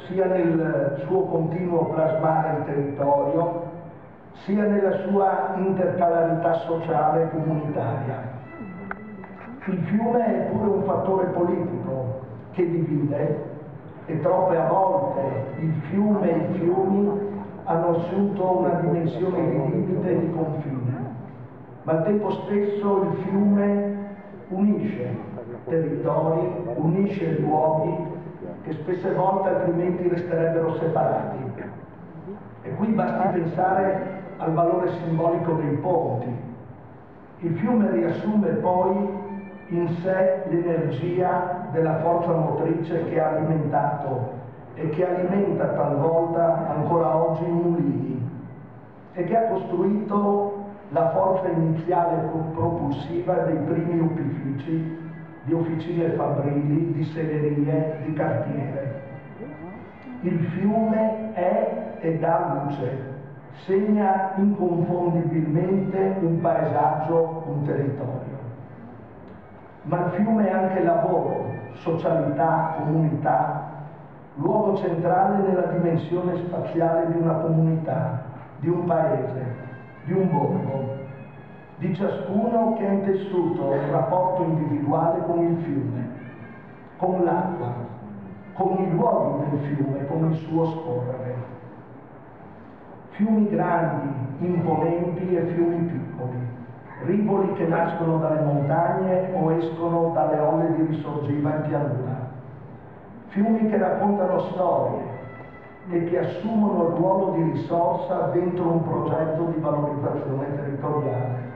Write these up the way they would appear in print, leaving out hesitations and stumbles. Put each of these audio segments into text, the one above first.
sia nel suo continuo plasmare il territorio, sia nella sua intercalarità sociale e comunitaria. Il fiume è pure un fattore politico che divide, e troppe volte il fiume e i fiumi hanno assunto una dimensione di limite e di confine, ma al tempo stesso il fiume unisce territori, unisce luoghi che spesse volte altrimenti resterebbero separati. E qui basti pensare al valore simbolico dei ponti. Il fiume riassume poi in sé l'energia della forza motrice che ha alimentato e che alimenta talvolta ancora oggi i mulini e che ha costruito la forza iniziale propulsiva dei primi opifici, di officine fabbrili, di segherie, di cartiere. Il fiume è e dà luce, segna inconfondibilmente un paesaggio, un territorio. Ma il fiume è anche lavoro, socialità, comunità, luogo centrale nella dimensione spaziale di una comunità, di un paese, di un borgo, di ciascuno che ha intessuto un rapporto individuale con il fiume, con l'acqua, con i luoghi del fiume, con il suo scorrere. Fiumi grandi, imponenti e fiumi piccoli, rivoli che nascono dalle montagne o escono dalle olle di risorgiva in pianura, fiumi che raccontano storie e che assumono il ruolo di risorsa dentro un progetto di valorizzazione territoriale,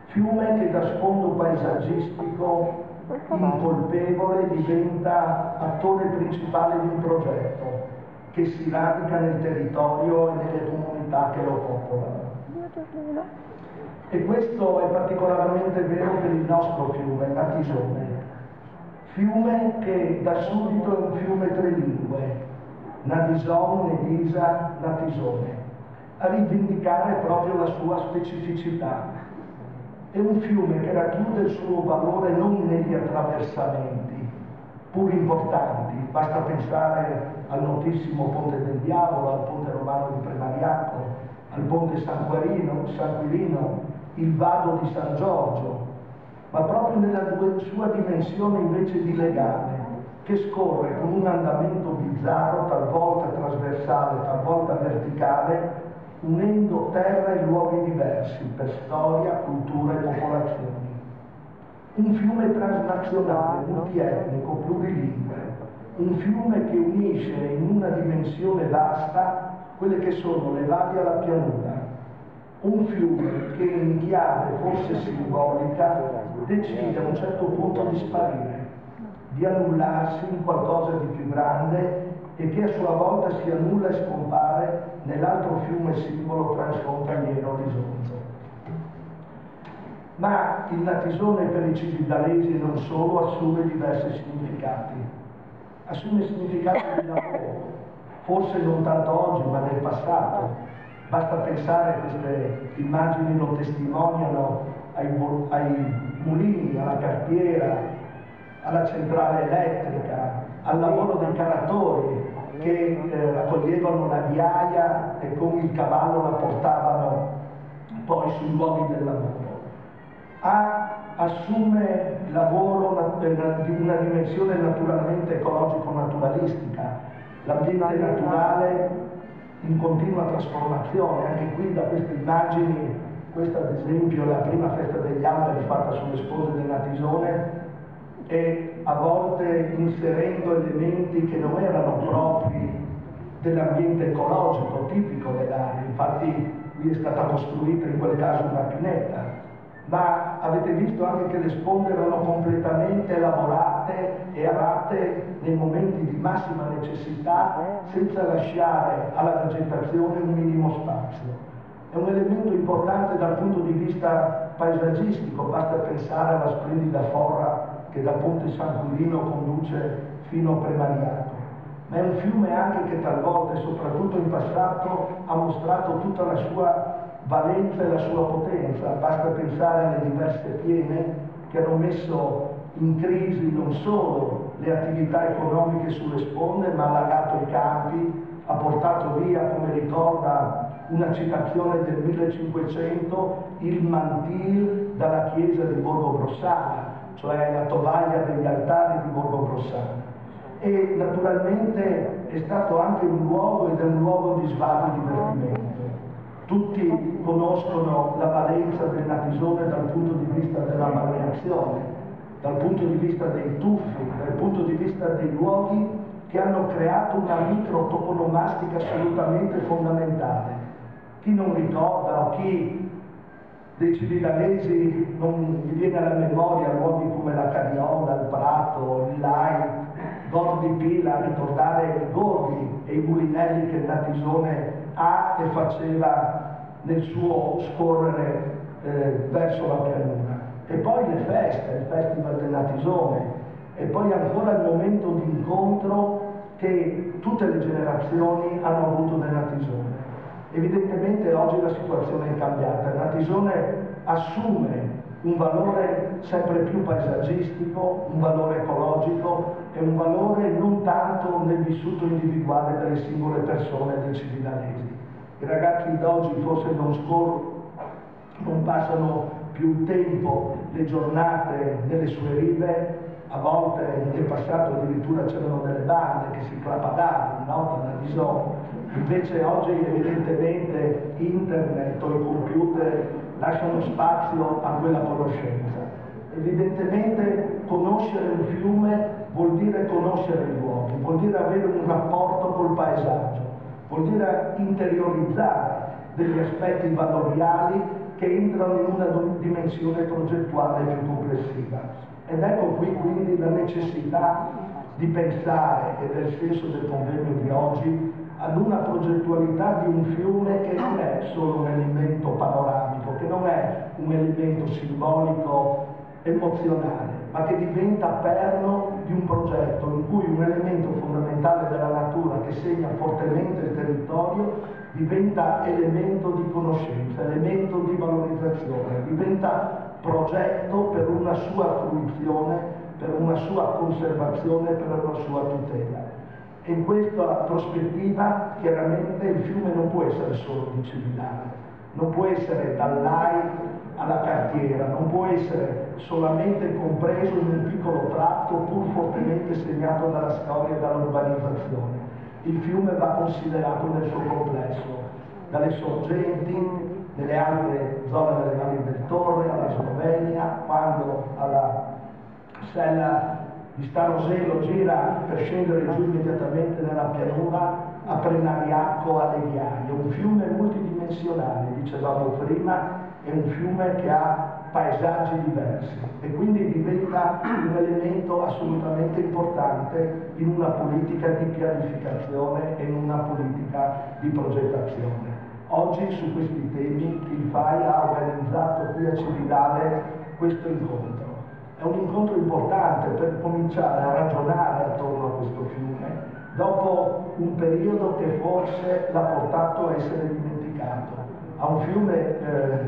fiume che da sfondo paesaggistico incolpevole diventa attore principale di un progetto che si radica nel territorio e nelle comunità che lo popolano. E questo è particolarmente vero per il nostro fiume, Natisone. Fiume che da subito è un fiume trilingue, Nadison, Nedisa, Natisone, a rivendicare proprio la sua specificità. È un fiume che racchiude il suo valore non negli attraversamenti, pur importanti, basta pensare al notissimo Ponte del Diavolo, al Ponte Romano di Premariaco, al Ponte San Quirino, il Vado di San Giorgio, ma proprio nella sua dimensione invece di legame, che scorre con un andamento bizzarro, talvolta trasversale, talvolta verticale, unendo terra e luoghi diversi per storia, cultura e popolazioni. Un fiume transnazionale, multietnico, plurilingue, un fiume che unisce in una dimensione vasta quelle che sono le valli alla pianura, un fiume che in chiave forse simbolica decide a un certo punto di sparire, di annullarsi in qualcosa di più grande e che a sua volta si annulla e scompare nell'altro fiume simbolo transfrontaliero Orizzonte. Ma il Natisone per i cividalesi non solo assume diversi significati, assume significati di lavoro, forse non tanto oggi ma nel passato. Basta pensare, queste immagini lo testimoniano, ai mulini, alla cartiera, alla centrale elettrica, al lavoro dei caratori che raccoglievano la ghiaia e con il cavallo la portavano poi sui luoghi del lavoro. Assume lavoro di una dimensione naturalmente ecologico-naturalistica, l'ambiente naturale in continua trasformazione. Anche qui da queste immagini, questa ad esempio è la prima festa degli alberi fatta sulle spose del Natisone, e a volte inserendo elementi che non erano propri dell'ambiente ecologico tipico dell'area. Infatti qui è stata costruita in quel caso una pineta, ma avete visto anche che le sponde erano completamente lavorate e arate nei momenti di massima necessità, senza lasciare alla vegetazione un minimo spazio. È un elemento importante dal punto di vista paesaggistico, basta pensare alla splendida forra che da Ponte San Quirino conduce fino a Premariaco. Ma è un fiume anche che talvolta e soprattutto in passato ha mostrato tutta la sua valenza e la sua potenza. Basta pensare alle diverse piene che hanno messo in crisi non solo le attività economiche sulle sponde, ma ha allagato i campi, ha portato via, come ricorda una citazione del 1500, il mantil dalla chiesa di Borgo Brossana, cioè la tovaglia degli altari di Borgo Brossana. E naturalmente è stato anche un luogo ed è un luogo di svago e divertimento. Tutti conoscono la valenza del Natisone dal punto di vista della balneazione, dal punto di vista dei tuffi, dal punto di vista dei luoghi che hanno creato una microtoponomastica assolutamente fondamentale. Chi non ricorda o chi dei civitanesi non gli viene alla memoria luoghi come la Cadiola, il Prato, il Lai, Gordi Pila, ricordare i gordi e i mulinelli che il Natisone ha e faceva nel suo scorrere verso la pianura. E poi le feste, il Festival del Natisone, e poi ancora il momento di incontro che tutte le generazioni hanno avuto nel Natisone. Evidentemente oggi la situazione è cambiata, il Natisone assume un valore sempre più paesaggistico, un valore ecologico e un valore non tanto nel vissuto individuale delle singole persone dei civitanesi. I ragazzi d'oggi forse non passano più tempo le giornate nelle sue rive, a volte nel passato addirittura c'erano delle bande che si clapavano, no? Per Natisone. Invece oggi evidentemente internet o i computer lasciano spazio a quella conoscenza. Evidentemente conoscere un fiume vuol dire conoscere i luoghi, vuol dire avere un rapporto col paesaggio, vuol dire interiorizzare degli aspetti valoriali che entrano in una dimensione progettuale più complessiva. Ed ecco qui quindi la necessità di pensare, ed è il senso del convegno di oggi, ad una progettualità di un fiume che non è solo un elemento panoramico, che non è un elemento simbolico emozionale, ma che diventa perno di un progetto in cui un elemento fondamentale della natura che segna fortemente il territorio diventa elemento di conoscenza, elemento di valorizzazione, diventa progetto per una sua fruizione, per una sua conservazione, per una sua tutela. E in questa prospettiva chiaramente il fiume non può essere solo di Cividale, non può essere dall'Ai alla Cartiera, non può essere solamente compreso in un piccolo tratto pur fortemente segnato dalla storia e dall'urbanizzazione. Il fiume va considerato nel suo complesso, dalle sorgenti, nelle altre zone delle valli del Torre, alla Slovenia, quando alla Sella di Staroselo gira per scendere giù immediatamente nella pianura a Prenariacco, alle Ghiaie, un fiume multidimensionale, dicevamo prima, è un fiume che ha paesaggi diversi e quindi diventa un elemento assolutamente importante in una politica di pianificazione e in una politica di progettazione. Oggi su questi temi il FAI ha organizzato qui a Cividale questo incontro. È un incontro importante per cominciare a ragionare attorno a questo fiume dopo un periodo che forse l'ha portato a essere dimenticato. A un fiume,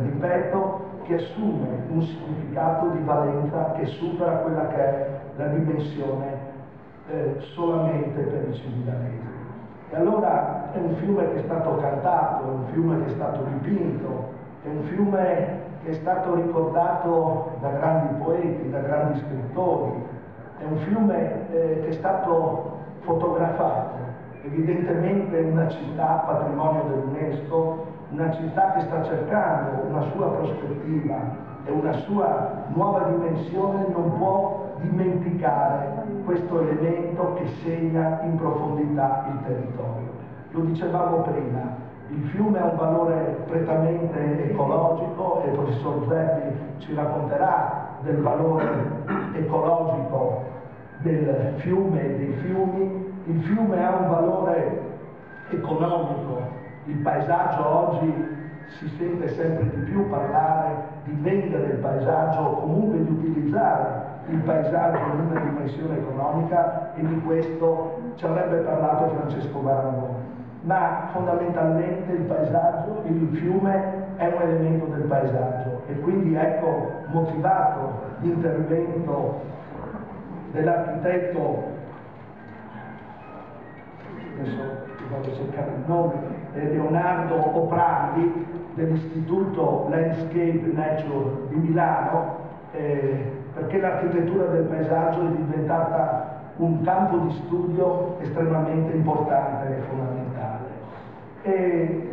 ripeto, che assume un significato di valenza che supera quella che è la dimensione solamente per i civitanesi. E allora è un fiume che è stato cantato, è un fiume che è stato dipinto, è un fiume che è stato ricordato da grandi poeti, da grandi scrittori, è un fiume che è stato fotografato, evidentemente una città patrimonio dell'UNESCO, una città che sta cercando una sua prospettiva e una sua nuova dimensione, non può dimenticare questo elemento che segna in profondità il territorio. Lo dicevamo prima, il fiume ha un valore prettamente ecologico e il professor Zeppi ci racconterà del valore ecologico del fiume e dei fiumi. Il fiume ha un valore economico, il paesaggio oggi si sente sempre di più parlare di vendere il paesaggio o comunque di utilizzare il paesaggio in una dimensione economica e di questo ci avrebbe parlato Francesco Barangoni. Ma fondamentalmente il paesaggio, il fiume è un elemento del paesaggio e quindi ecco motivato l'intervento dell'architetto, adesso vado a cercare il nome, Leonardo Oprandi, dell'Istituto Landscape Nature di Milano, perché l'architettura del paesaggio è diventata un campo di studio estremamente importante e fondamentale. E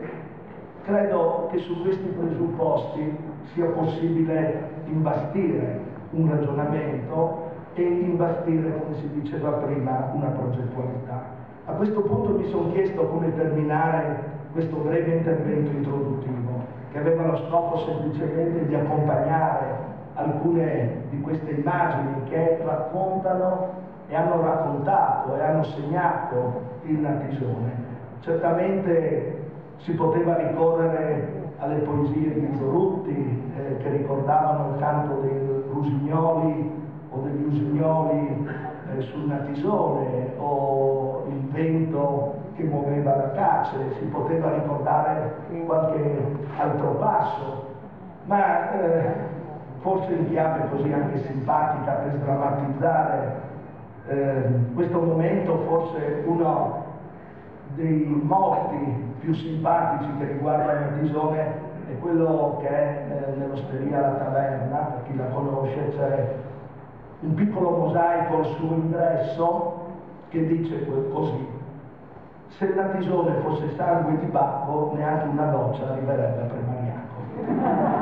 credo che su questi presupposti sia possibile imbastire un ragionamento e imbastire, come si diceva prima, una progettualità. A questo punto mi sono chiesto come terminare questo breve intervento introduttivo, che aveva lo scopo semplicemente di accompagnare alcune di queste immagini che raccontano e hanno raccontato e hanno segnato il Natisone. Certamente si poteva ricorrere alle poesie di Zorutti che ricordavano il canto dei Rusignoli o degli Usignoli sul Natisone, o il vento che muoveva la cace, si poteva ricordare qualche altro passo, ma forse in chiave così anche simpatica per sdrammatizzare questo momento, forse uno dei motti più simpatici che riguarda il Natisone è quello che è nell'Osteria La Taverna. Per chi la conosce, c'è un piccolo mosaico al suo ingresso che dice così: se il Natisone fosse sangue di Bacco, neanche una goccia arriverebbe a Premariaco.